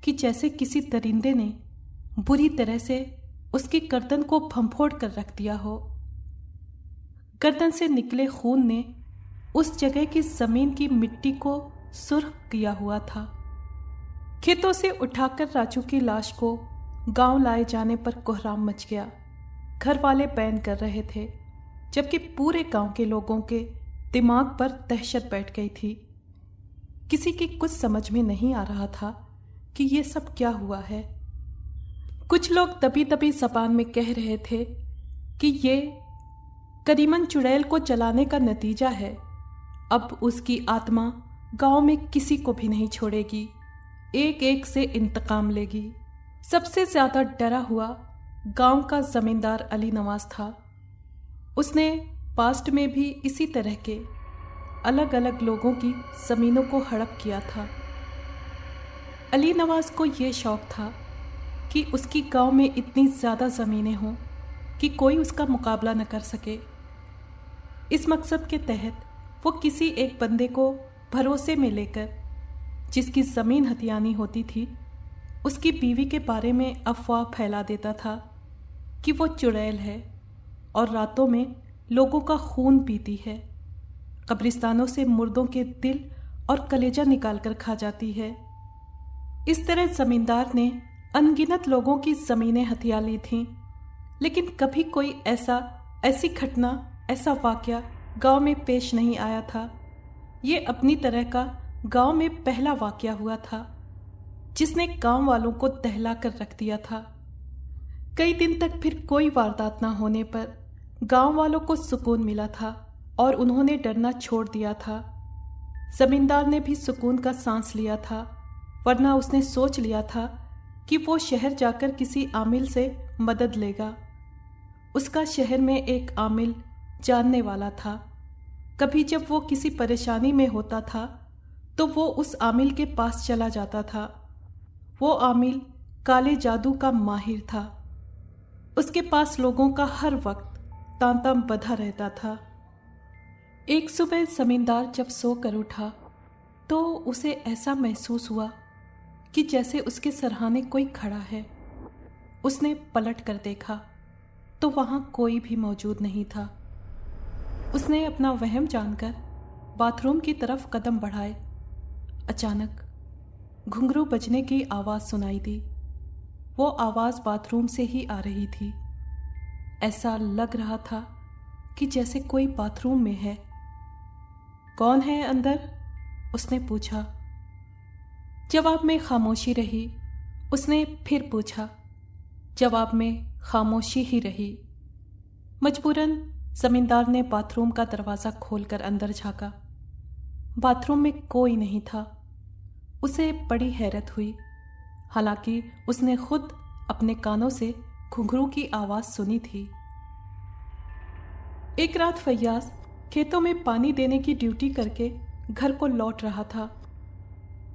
کہ جیسے کسی درندے نے بری طرح سے اس کی گردن کو پھمپھوڑ کر رکھ دیا ہو۔ گردن سے نکلے خون نے اس جگہ کی زمین کی مٹی کو سرخ کیا ہوا تھا۔ کھیتوں سے اٹھا کر راجو کی لاش کو گاؤں لائے جانے پر کوہرام مچ گیا۔ گھر والے بین کر رہے تھے، جبکہ پورے گاؤں کے لوگوں کے دماغ پر دہشت بیٹھ گئی تھی۔ کسی کی کچھ سمجھ میں نہیں آ رہا تھا کہ یہ سب کیا ہوا ہے۔ کچھ لوگ دبی دبی زبان میں کہہ رہے تھے کہ یہ کریمن چڑیل کو جلانے کا نتیجہ ہے، اب اس کی آتما گاؤں میں کسی کو بھی نہیں چھوڑے گی، ایک ایک سے انتقام لے گی۔ سب سے زیادہ ڈرا ہوا گاؤں کا زمیندار علی نواز تھا۔ اس نے پاسٹ میں بھی اسی طرح کے الگ الگ لوگوں کی زمینوں کو ہڑپ کیا تھا۔ علی نواز کو یہ شوق تھا کہ اس کی گاؤں میں اتنی زیادہ زمینیں ہوں کہ کوئی اس کا مقابلہ نہ کر سکے۔ اس مقصد کے تحت وہ کسی ایک بندے کو بھروسے میں لے کر، جس کی زمین ہتھیانی ہوتی تھی، اس کی بیوی کے بارے میں افواہ پھیلا دیتا تھا کہ وہ چڑیل ہے اور راتوں میں لوگوں کا خون پیتی ہے، قبرستانوں سے مردوں کے دل اور کلیجہ نکال کر کھا جاتی ہے۔ اس طرح زمیندار نے ان گنت لوگوں کی زمینیں ہتھیا لی تھیں، لیکن کبھی کوئی ایسی گھٹنا، ایسا واقعہ گاؤں میں پیش نہیں آیا تھا۔ یہ اپنی طرح کا گاؤں میں پہلا واقعہ ہوا تھا جس نے گاؤں والوں کو دہلا کر رکھ دیا تھا۔ کئی دن تک پھر کوئی واردات نہ ہونے پر گاؤں والوں کو سکون ملا تھا اور انہوں نے ڈرنا چھوڑ دیا تھا۔ زمیندار نے بھی سکون کا سانس لیا تھا، ورنہ اس نے سوچ لیا تھا کہ وہ شہر جا کر کسی عامل سے مدد لے گا۔ اس کا شہر میں ایک عامل جاننے والا تھا۔ کبھی جب وہ کسی پریشانی میں ہوتا تھا تو وہ اس عامل کے پاس چلا جاتا تھا۔ وہ عامل کالے جادو کا ماہر تھا۔ اس کے پاس لوگوں کا ہر وقت تانتا بدھا رہتا تھا۔ ایک صبح زمیندار جب سو کر اٹھا تو اسے ایسا محسوس ہوا کہ جیسے اس کے سرہانے کوئی کھڑا ہے۔ اس نے پلٹ کر دیکھا تو وہاں کوئی بھی موجود نہیں تھا۔ اس نے اپنا وہم جان کر باتھ روم کی طرف قدم بڑھائے۔ اچانک گھنگرو بجنے کی آواز سنائی دی۔ وہ آواز باتھ روم سے ہی آ رہی تھی۔ ایسا لگ رہا تھا کہ جیسے کوئی باتھ روم میں ہے۔ کون ہے اندر؟ اس نے پوچھا۔ جواب میں خاموشی رہی۔ اس نے پھر پوچھا۔ جواب میں خاموشی ہی رہی۔ مجبوراً زمیندار نے باتھ روم کا دروازہ کھول کر اندر جھانکا۔ باتھ روم میں کوئی نہیں تھا۔ اسے بڑی حیرت ہوئی، حالانکہ اس نے خود اپنے کانوں سے گھنگرو کی آواز سنی تھی۔ ایک رات فیاض کھیتوں میں پانی دینے کی ڈیوٹی کر کے گھر کو لوٹ رہا تھا۔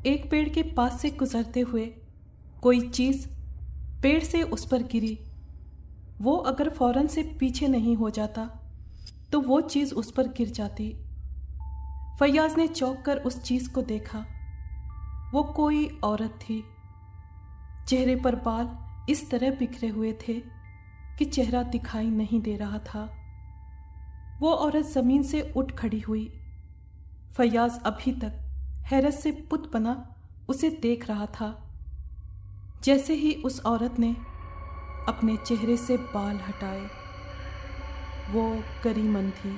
ایک پیڑ کے پاس سے گزرتے ہوئے کوئی چیز پیڑ سے اس پر گری۔ وہ اگر فوراً سے پیچھے نہیں ہو جاتا تو وہ چیز اس پر گر جاتی۔ فیاض نے چونک کر اس چیز کو دیکھا۔ وہ کوئی عورت تھی۔ چہرے پر بال اس طرح بکھرے ہوئے تھے کہ چہرہ دکھائی نہیں دے رہا تھا۔ وہ عورت زمین سے اٹھ کھڑی ہوئی۔ فیاض ابھی تک حیرت سے بت بنا اسے دیکھ رہا تھا۔ جیسے ہی اس عورت نے اپنے چہرے سے بال ہٹائے، وہ کریمن تھی۔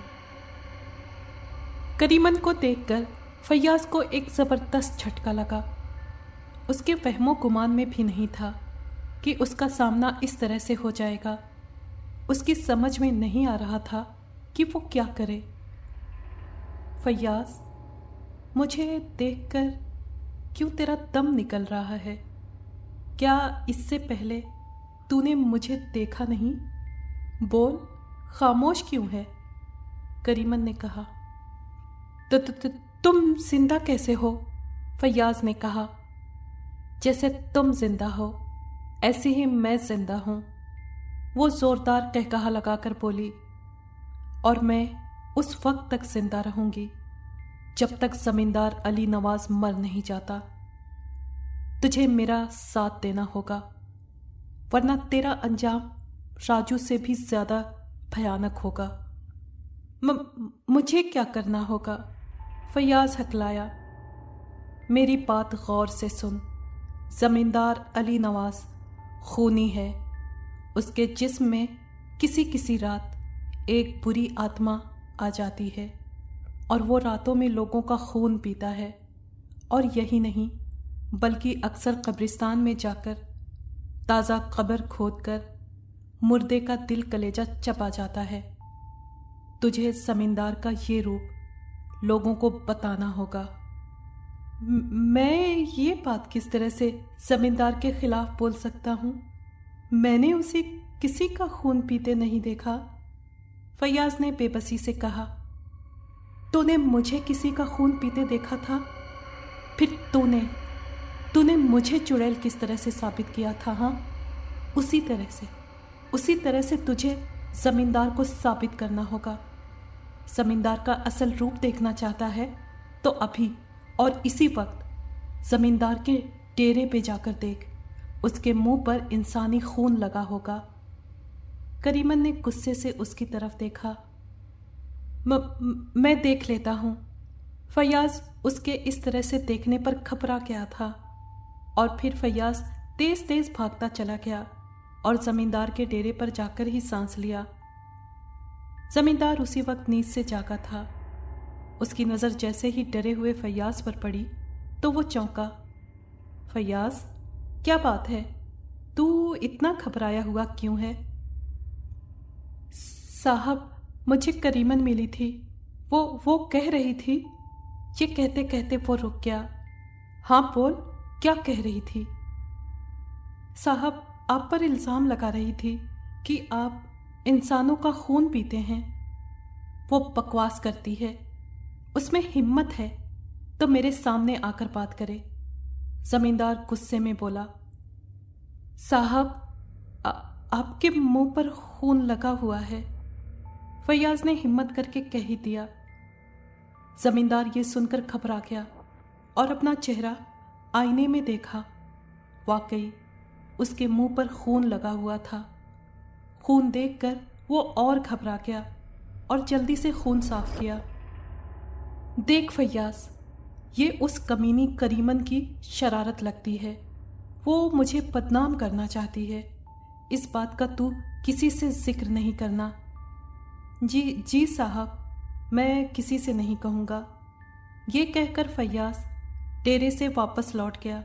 کریمن کو دیکھ کر فیاض کو ایک زبردست جھٹکا لگا۔ اس کے وہم و گمان میں بھی نہیں تھا کہ اس کا سامنا اس طرح سے ہو جائے گا۔ اس کی سمجھ میں نہیں آ رہا تھا کہ وہ کیا کرے۔ فیاض، مجھے دیکھ کر کیوں تیرا دم نکل رہا ہے؟ کیا اس سے پہلے تو نے مجھے دیکھا نہیں؟ بول، خاموش کیوں ہے؟ کریمن نے کہا۔ تم زندہ کیسے ہو؟ فیاض نے کہا۔ جیسے تم زندہ ہو ایسے ہی میں زندہ ہوں، وہ زوردار قہقہا لگا کر بولی، اور میں اس وقت تک زندہ رہوں گی جب تک زمیندار علی نواز مر نہیں جاتا۔ تجھے میرا ساتھ دینا ہوگا، ورنہ تیرا انجام راجو سے بھی زیادہ بھیانک ہوگا۔ مجھے کیا کرنا ہوگا؟ فیاض ہکلایا۔ میری بات غور سے سن۔ زمیندار علی نواز خونی ہے۔ اس کے جسم میں کسی رات ایک بری آتما آ جاتی ہے اور وہ راتوں میں لوگوں کا خون پیتا ہے، اور یہی نہیں بلکہ اکثر قبرستان میں جا کر تازہ قبر کھود کر مردے کا دل کلیجہ چبا جاتا ہے۔ تجھے زمیندار کا یہ روپ لوگوں کو بتانا ہوگا۔ میں یہ بات کس طرح سے زمیندار کے خلاف بول سکتا ہوں؟ میں نے اسے کسی کا خون پیتے نہیں دیکھا۔ فیاض نے بے بسی سے کہا۔ تو نے مجھے کسی کا خون پیتے دیکھا تھا؟ پھر تو نے مجھے چڑیل کس طرح سے ثابت کیا تھا؟ ہاں، اسی طرح سے تجھے زمیندار کو ثابت کرنا ہوگا۔ زمیندار کا اصل روپ دیکھنا چاہتا ہے تو ابھی اور اسی وقت زمیندار کے ڈیرے پہ جا کر دیکھ، اس کے منہ پر انسانی خون لگا ہوگا۔ کریمن نے غصے سے اس کی طرف دیکھا۔ میں دیکھ لیتا ہوں۔ فیاض اس کے اس طرح سے دیکھنے پر گھبرا گیا تھا، اور پھر فیاض تیز بھاگتا چلا گیا اور زمیندار کے ڈیرے پر جا کر ہی سانس لیا۔ زمیندار اسی وقت نیند سے جاگا تھا۔ اس کی نظر جیسے ہی ڈرے ہوئے فیاض پر پڑی تو وہ چونکا۔ فیاض، کیا بات ہے؟ تو اتنا گھبرایا ہوا کیوں ہے؟ صاحب، مجھے کریمن ملی تھی، وہ کہہ رہی تھی۔ یہ کہتے کہتے وہ رک گیا۔ ہاں بول، کیا کہہ رہی تھی؟ صاحب، آپ پر الزام لگا رہی تھی کہ آپ انسانوں کا خون پیتے ہیں۔ وہ بکواس کرتی ہے، اس میں ہمت ہے تو میرے سامنے آ کر بات کرے۔ زمیندار غصے میں بولا۔ صاحب، آپ کے منہ پر خون لگا ہوا ہے۔ فیاض نے ہمت کر کے کہہ ہی دیا۔ زمیندار یہ سن کر گھبرا گیا اور اپنا چہرہ آئینے میں دیکھا۔ واقعی اس کے منہ پر خون لگا ہوا تھا۔ خون دیکھ کر وہ اور گھبرا گیا اور جلدی سے خون صاف کیا۔ دیکھ فیاض، یہ اس کمینی کریمن کی شرارت لگتی ہے۔ وہ مجھے بدنام کرنا چاہتی ہے۔ اس بات کا تو کسی سے ذکر نہیں کرنا۔ جی صاحب، میں کسی سے نہیں کہوں گا۔ یہ کہہ کر فیاض ڈیرے سے واپس لوٹ گیا۔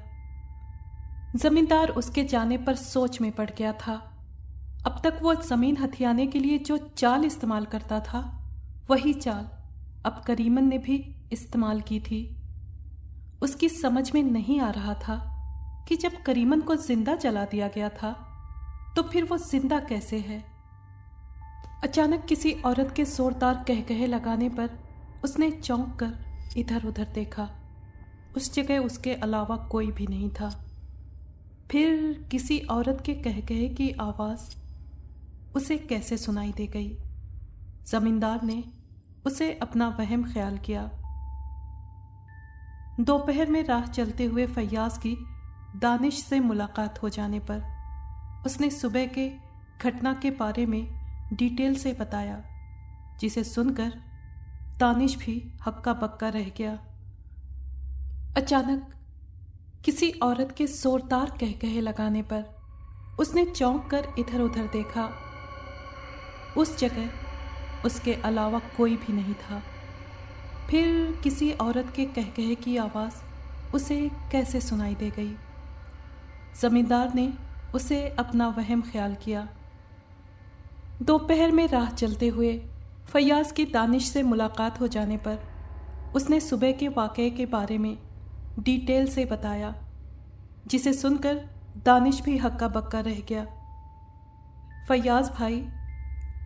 زمیندار اس کے جانے پر سوچ میں پڑ گیا تھا۔ اب تک وہ زمین ہتھیانے کے لیے جو چال استعمال کرتا تھا، وہی چال اب کریمن نے بھی استعمال کی تھی۔ اس کی سمجھ میں نہیں آ رہا تھا کہ جب کریمن کو زندہ جلا دیا گیا تھا تو پھر وہ زندہ کیسے ہے۔ اچانک کسی عورت کے زوردار کہکہے لگانے پر اس نے چونک کر ادھر ادھر دیکھا۔ اس جگہ اس کے علاوہ کوئی بھی نہیں تھا۔ پھر کسی عورت کے کہکہے کی آواز اسے کیسے سنائی دے گئی؟ زمیندار نے اسے اپنا وہم خیال کیا۔ دوپہر میں راہ چلتے ہوئے فیاض کی دانش سے ملاقات ہو جانے پر اس نے صبح کے گھٹنا کے بارے میں ڈیٹیل سے بتایا، جسے سن کر دانش بھی ہکا بکا رہ گیا۔ اچانک کسی عورت کے زوردار کہکہے لگانے پر اس نے چونک کر ادھر ادھر دیکھا۔ اس جگہ اس کے علاوہ کوئی بھی نہیں تھا۔ پھر کسی عورت کے کہکہے کی آواز اسے کیسے سنائی دے گئی؟ زمیندار نے اسے اپنا وہم خیال کیا۔ دوپہر میں راہ چلتے ہوئے فیاض کی دانش سے ملاقات ہو جانے پر اس نے صبح کے واقعے کے بارے میں ڈیٹیل سے بتایا، جسے سن کر دانش بھی ہکا بکا رہ گیا۔ فیاض بھائی،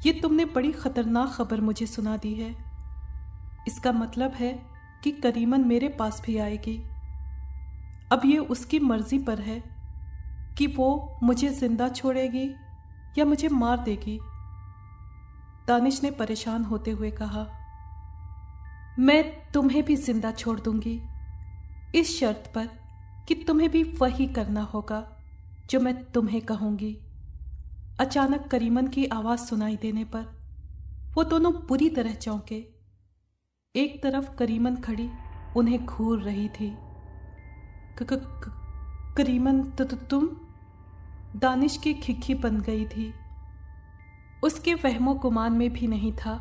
یہ تم نے بڑی خطرناک خبر مجھے سنا دی ہے۔ اس کا مطلب ہے کہ کریمن میرے پاس بھی آئے گی۔ اب یہ اس کی مرضی پر ہے کہ وہ مجھے زندہ چھوڑے گی یا مجھے مار دے گی۔ دانش نے پریشان ہوتے ہوئے کہا، میں تمہیں بھی زندہ چھوڑ دوں گی، اس شرط پر کہ تمہیں بھی وہی کرنا ہوگا جو میں تمہیں کہوں گی۔ اچانک کریمن کی آواز سنائی دینے پر وہ دونوں بری طرح چونکے۔ ایک طرف کریمن کھڑی انہیں گھور رہی تھی۔ کریمن تم؟ دانش کی کھکھی بن گئی تھی۔ اس کے وہم و گمان میں بھی نہیں تھا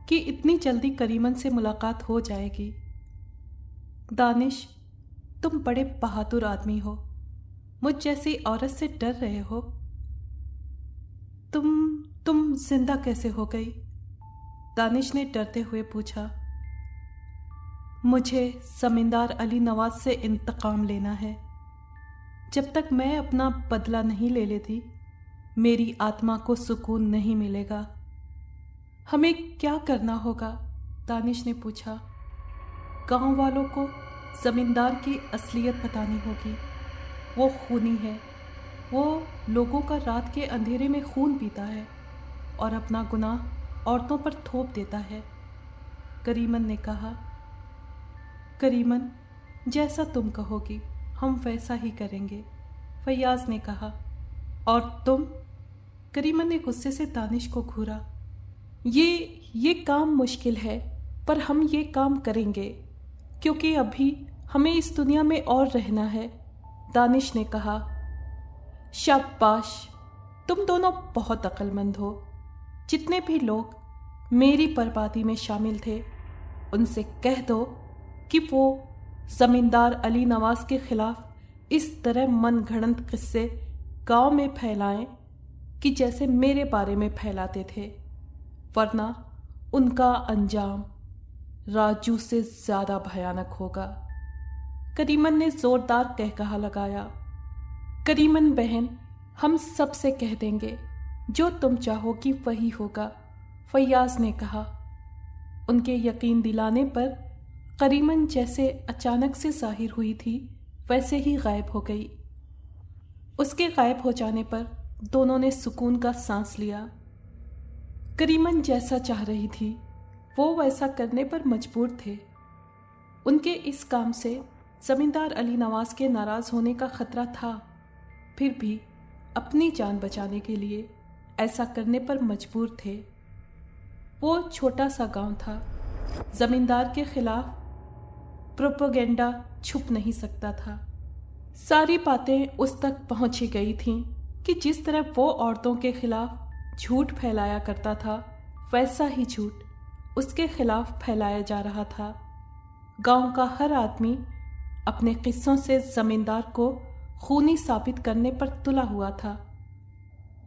کہ اتنی جلدی کریمن سے ملاقات ہو جائے گی۔ دانش، تم بڑے بہادر آدمی ہو، مجھ جیسی عورت سے ڈر رہے ہو۔ تم زندہ کیسے ہو گئی؟ دانش نے ڈرتے ہوئے پوچھا۔ مجھے زمیندار علی نواز سے انتقام لینا ہے۔ جب تک میں اپنا بدلہ نہیں لے لیتی میری آتما کو سکون نہیں ملے گا۔ ہمیں کیا کرنا ہوگا؟ دانش نے پوچھا۔ گاؤں والوں کو زمیندار کی اصلیت بتانی ہوگی۔ وہ خونی ہے، وہ لوگوں کا رات کے اندھیرے میں خون پیتا ہے اور اپنا گناہ عورتوں پر تھوپ دیتا ہے، کریمن نے کہا۔ کریمن، جیسا تم کہو گی ہم ویسا ہی کریں گے، فیاض نے کہا۔ اور تم؟ کریمن نے غصے سے دانش کو گھورا۔ یہ کام مشکل ہے پر ہم یہ کام کریں گے کیونکہ ابھی ہمیں اس دنیا میں اور رہنا ہے، دانش نے کہا۔ شاباش، تم دونوں بہت عقل مند ہو۔ جتنے بھی لوگ میری بربادی میں شامل تھے ان سے کہہ دو کہ وہ زمیندار علی نواز کے خلاف اس طرح من گھڑنت قصے گاؤں میں پھیلائیں کہ جیسے میرے بارے میں پھیلاتے تھے، ورنہ ان کا انجام راجو سے زیادہ بھیانک ہوگا۔ کریمن نے زوردار قہقہا لگایا۔ کریمن بہن، ہم سب سے کہہ دیں گے، جو تم چاہو گی وہی ہوگا، فیاض نے کہا۔ ان کے یقین دلانے پر کریمن جیسے اچانک سے ظاہر ہوئی تھی ویسے ہی غائب ہو گئی۔ اس کے غائب ہو جانے پر دونوں نے سکون کا سانس لیا۔ کریمن جیسا چاہ رہی تھی وہ ویسا کرنے پر مجبور تھے۔ ان کے اس کام سے زمیندار علی نواز کے ناراض ہونے کا خطرہ تھا، پھر بھی اپنی جان بچانے کے لیے ایسا کرنے پر مجبور تھے۔ وہ چھوٹا سا گاؤں تھا، زمیندار کے خلاف پروپیگنڈا چھپ نہیں سکتا تھا۔ ساری باتیں اس تک پہنچ ہی گئی تھیں کہ جس طرح وہ عورتوں کے خلاف جھوٹ پھیلایا کرتا تھا ویسا ہی جھوٹ اس کے خلاف پھیلایا جا رہا تھا۔ گاؤں کا ہر آدمی اپنے قصوں سے زمیندار کو خونی ثابت کرنے پر تلا ہوا تھا۔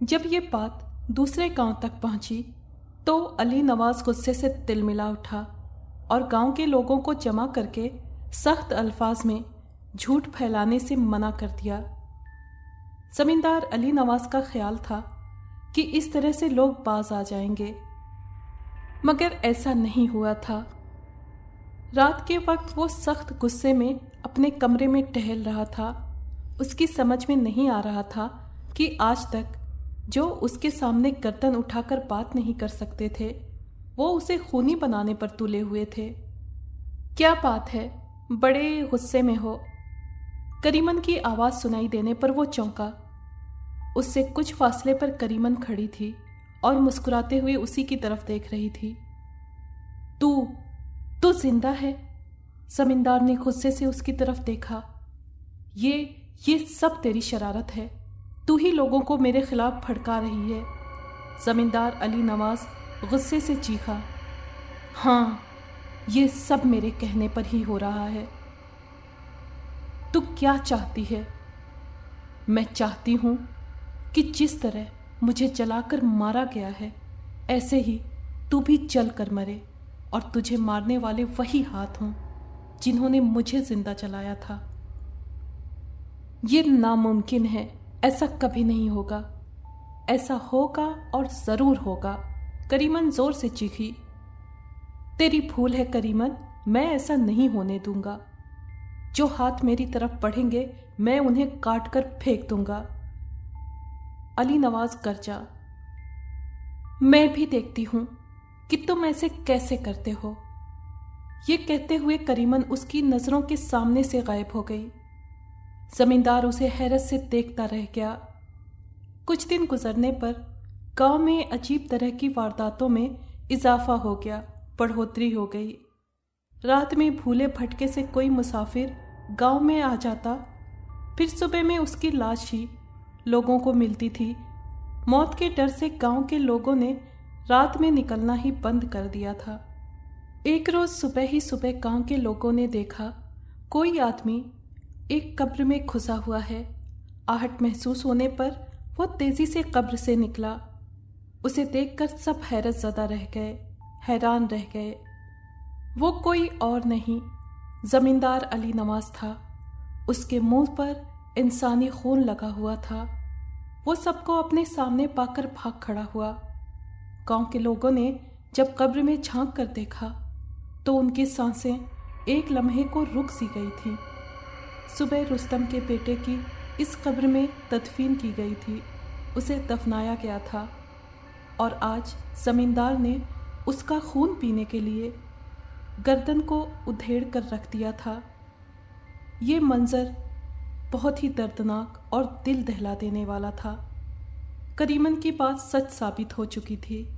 جب یہ بات دوسرے گاؤں تک پہنچی تو علی نواز غصے سے تلملا اٹھا اور گاؤں کے لوگوں کو جمع کر کے سخت الفاظ میں جھوٹ پھیلانے سے منع کر دیا۔ زمیندار علی نواز کا خیال تھا کہ اس طرح سے لوگ باز آ جائیں گے، مگر ایسا نہیں ہوا تھا۔ رات کے وقت وہ سخت غصے میں اپنے کمرے میں ٹہل رہا تھا۔ اس کی سمجھ میں نہیں آ رہا تھا کہ آج تک جو اس کے سامنے گردن اٹھا کر بات نہیں کر سکتے تھے وہ اسے خونی بنانے پر تلے ہوئے تھے۔ کیا بات ہے، بڑے غصے میں ہو؟ کریمن کی آواز سنائی دینے پر وہ چونکا۔ اس سے کچھ فاصلے پر کریمن کھڑی تھی اور مسکراتے ہوئے اسی کی طرف دیکھ رہی تھی۔ تو زندہ ہے؟ زمیندار نے غصے سے اس کی طرف دیکھا۔ یہ سب تیری شرارت ہے، تو ہی لوگوں کو میرے خلاف بھڑکا رہی ہے، زمیندار علی نواز غصے سے چیخا۔ ہاں، یہ سب میرے کہنے پر ہی ہو رہا ہے۔ تو کیا چاہتی ہے؟ میں چاہتی ہوں کہ جس طرح مجھے جلا کر مارا گیا ہے ایسے ہی تو بھی جل کر مرے اور تجھے مارنے والے وہی ہاتھ ہوں جنہوں نے مجھے زندہ جلایا تھا۔ یہ ناممکن ہے، ایسا کبھی نہیں ہوگا۔ ایسا ہوگا اور ضرور ہوگا، کریمن زور سے چیخی۔ تیری بھول ہے کریمن، میں ایسا نہیں ہونے دوں گا۔ جو ہاتھ میری طرف بڑھیں گے میں انہیں کاٹ کر پھینک دوں گا۔ علی نواز گرجا۔ میں بھی دیکھتی ہوں کہ تم ایسے کیسے کرتے ہو۔ یہ کہتے ہوئے کریمن اس کی نظروں کے سامنے سے غائب ہو گئی۔ زمیندار اسے حیرت سے دیکھتا رہ گیا۔ کچھ دن گزرنے پر گاؤں میں عجیب طرح کی وارداتوں میں اضافہ ہو گیا، بڑھوتری ہو گئی۔ رات میں بھولے بھٹکے سے کوئی مسافر گاؤں میں آ جاتا، پھر صبح میں اس کی لاش ہی لوگوں کو ملتی تھی۔ موت کے ڈر سے گاؤں کے لوگوں نے رات میں نکلنا ہی بند کر دیا تھا۔ ایک روز صبح ہی صبح گاؤں کے لوگوں نے دیکھا کوئی آدمی ایک قبر میں گھسا ہوا ہے۔ آہٹ محسوس ہونے پر وہ تیزی سے قبر سے نکلا۔ اسے دیکھ کر سب حیرت زدہ رہ گئے، حیران رہ گئے۔ وہ کوئی اور نہیں، زمیندار علی نواز تھا۔ اس کے منہ پر انسانی خون لگا ہوا تھا۔ وہ سب کو اپنے سامنے پا کر بھاگ کھڑا ہوا۔ گاؤں کے لوگوں نے جب قبر میں جھانک کر دیکھا تو ان کی سانسیں ایک لمحے کو رک سی گئی تھیں۔ صبح رستم کے بیٹے کی اس قبر میں تدفین کی گئی تھی، اسے دفنایا گیا تھا، اور آج زمیندار نے اس کا خون پینے کے لیے گردن کو ادھیڑ کر رکھ دیا تھا۔ یہ منظر بہت ہی دردناک اور دل دہلا دینے والا تھا۔ کریمن کی بات سچ ثابت ہو چکی تھی۔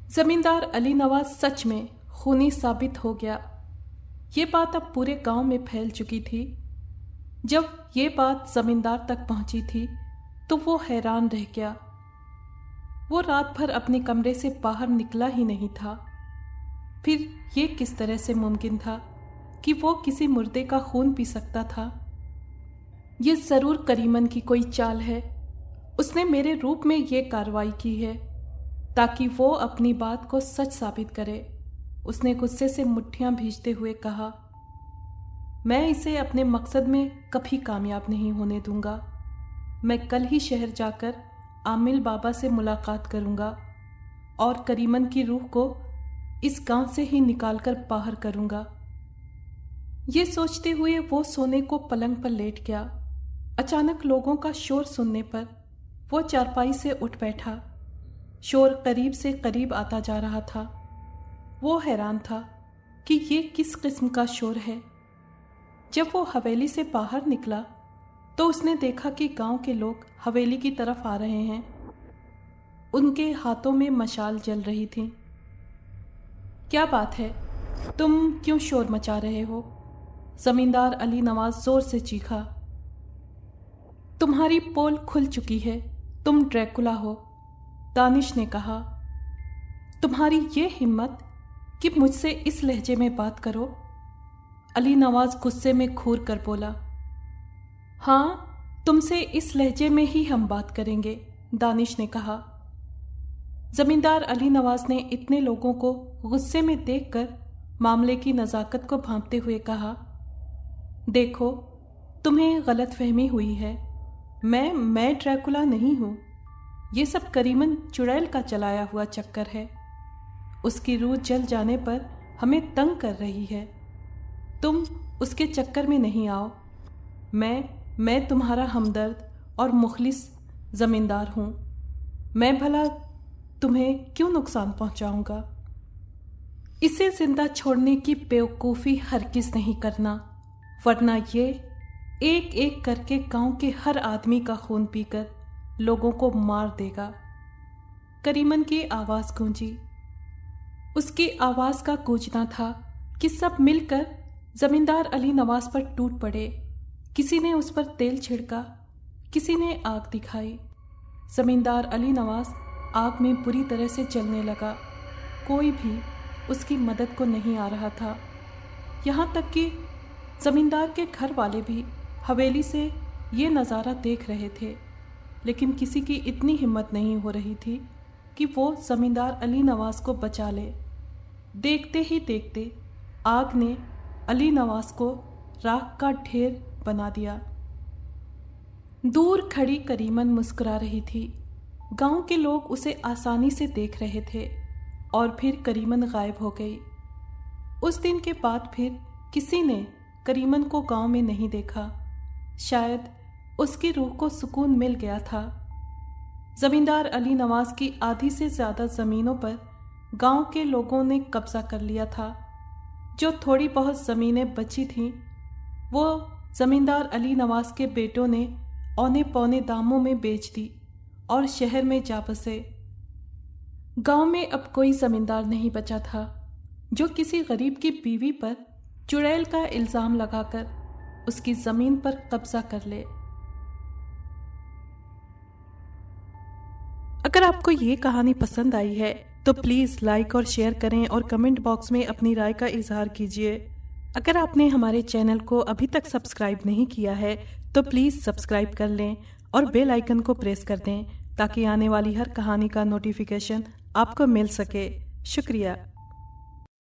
زمیندار علی نواز سچ میں خونی ثابت ہو گیا۔ یہ بات اب پورے گاؤں میں پھیل چکی تھی۔ جب یہ بات زمیندار تک پہنچی تھی تو وہ حیران رہ گیا۔ وہ رات بھر اپنے کمرے سے باہر نکلا ہی نہیں تھا۔ پھر یہ کس طرح سے ممکن تھا کہ وہ کسی مردے کا خون پی سکتا تھا؟ یہ ضرور کریمن کی کوئی چال ہے۔ اس نے میرے روپ میں یہ کارروائی کی ہے تاکہ وہ اپنی بات کو سچ ثابت کرے۔ اس نے غصے سے مٹھیاں بھیجتے ہوئے کہا، میں اسے اپنے مقصد میں کبھی کامیاب نہیں ہونے دوں گا۔ میں کل ہی شہر جا کر عامل بابا سے ملاقات کروں گا اور کریمن کی روح کو اس گاؤں سے ہی نکال کر باہر کروں گا۔ یہ سوچتے ہوئے وہ سونے کو پلنگ پر لیٹ گیا۔ اچانک لوگوں کا شور سننے پر وہ چارپائی سے اٹھ بیٹھا۔ شور قریب سے قریب آتا جا رہا تھا۔ وہ حیران تھا کہ یہ کس قسم کا شور ہے۔ جب وہ حویلی سے باہر نکلا تو اس نے دیکھا کہ گاؤں کے لوگ حویلی کی طرف آ رہے ہیں۔ ان کے ہاتھوں میں مشال جل رہی تھی۔ کیا بات ہے؟ تم کیوں شور مچا رہے ہو؟ زمیندار علی نواز زور سے چیخا۔ تمہاری پول کھل چکی ہے، تم ڈریکولا ہو، دانش نے کہا۔ تمہاری یہ ہمت کہ مجھ سے اس لہجے میں بات کرو؟ علی نواز غصے میں گھور کر بولا۔ ہاں، تم سے اس لہجے میں ہی ہم بات کریں گے، دانش نے کہا۔ زمیندار علی نواز نے اتنے لوگوں کو غصے میں دیکھ کر معاملے کی نزاکت کو بھانپتے ہوئے کہا، دیکھو، تمہیں غلط فہمی ہوئی ہے۔ میں ڈریکولا نہیں ہوں۔ یہ سب کریمن چڑیل کا چلایا ہوا چکر ہے۔ اس کی روح جل جانے پر ہمیں تنگ کر رہی ہے۔ تم اس کے چکر میں نہیں آؤ۔ میں تمہارا ہمدرد اور مخلص زمیندار ہوں۔ میں بھلا تمہیں کیوں نقصان پہنچاؤں گا؟ اسے زندہ چھوڑنے کی بیوقوفی ہرگز نہیں کرنا، ورنہ یہ ایک ایک کر کے گاؤں کے ہر آدمی کا خون پی کر لوگوں کو مار دے گا۔ کریمن کی آواز گونجی۔ اس کی آواز کا گونجنا تھا کہ سب مل کر زمیندار علی نواز پر ٹوٹ پڑے۔ کسی نے اس پر تیل چھڑکا، کسی نے آگ دکھائی۔ زمیندار علی نواز آگ میں بری طرح سے جلنے لگا۔ کوئی بھی اس کی مدد کو نہیں آ رہا تھا، یہاں تک کہ زمیندار کے گھر والے بھی حویلی سے یہ نظارہ دیکھ رہے تھے، لیکن کسی کی اتنی ہمت نہیں ہو رہی تھی کہ وہ زمیندار علی نواز کو بچا لے۔ دیکھتے ہی دیکھتے آگ نے علی نواز کو راکھ کا ڈھیر بنا دیا۔ دور کھڑی کریمن مسکرا رہی تھی۔ گاؤں کے لوگ اسے آسانی سے دیکھ رہے تھے، اور پھر کریمن غائب ہو گئی۔ اس دن کے بعد پھر کسی نے کریمن کو گاؤں میں نہیں دیکھا۔ شاید اس کی روح کو سکون مل گیا تھا۔ زمیندار علی نواز کی آدھی سے زیادہ زمینوں پر گاؤں کے لوگوں نے قبضہ کر لیا تھا۔ جو تھوڑی بہت زمینیں بچی تھیں وہ زمیندار علی نواز کے بیٹوں نے اونے پونے داموں میں بیچ دی اور شہر میں جا بسے۔ گاؤں میں اب کوئی زمیندار نہیں بچا تھا جو کسی غریب کی بیوی پر چڑیل کا الزام لگا کر اس کی زمین پر قبضہ کر لے۔ اگر آپ کو یہ کہانی پسند آئی ہے تو پلیز لائک اور شیئر کریں اور کمنٹ باکس میں اپنی رائے کا اظہار کیجیے۔ اگر آپ نے ہمارے چینل کو ابھی تک سبسکرائب نہیں کیا ہے تو پلیز سبسکرائب کر لیں اور بیل آئیکن کو پریس کر دیں تاکہ آنے والی ہر کہانی کا نوٹیفیکیشن آپ کو مل سکے۔ شکریہ۔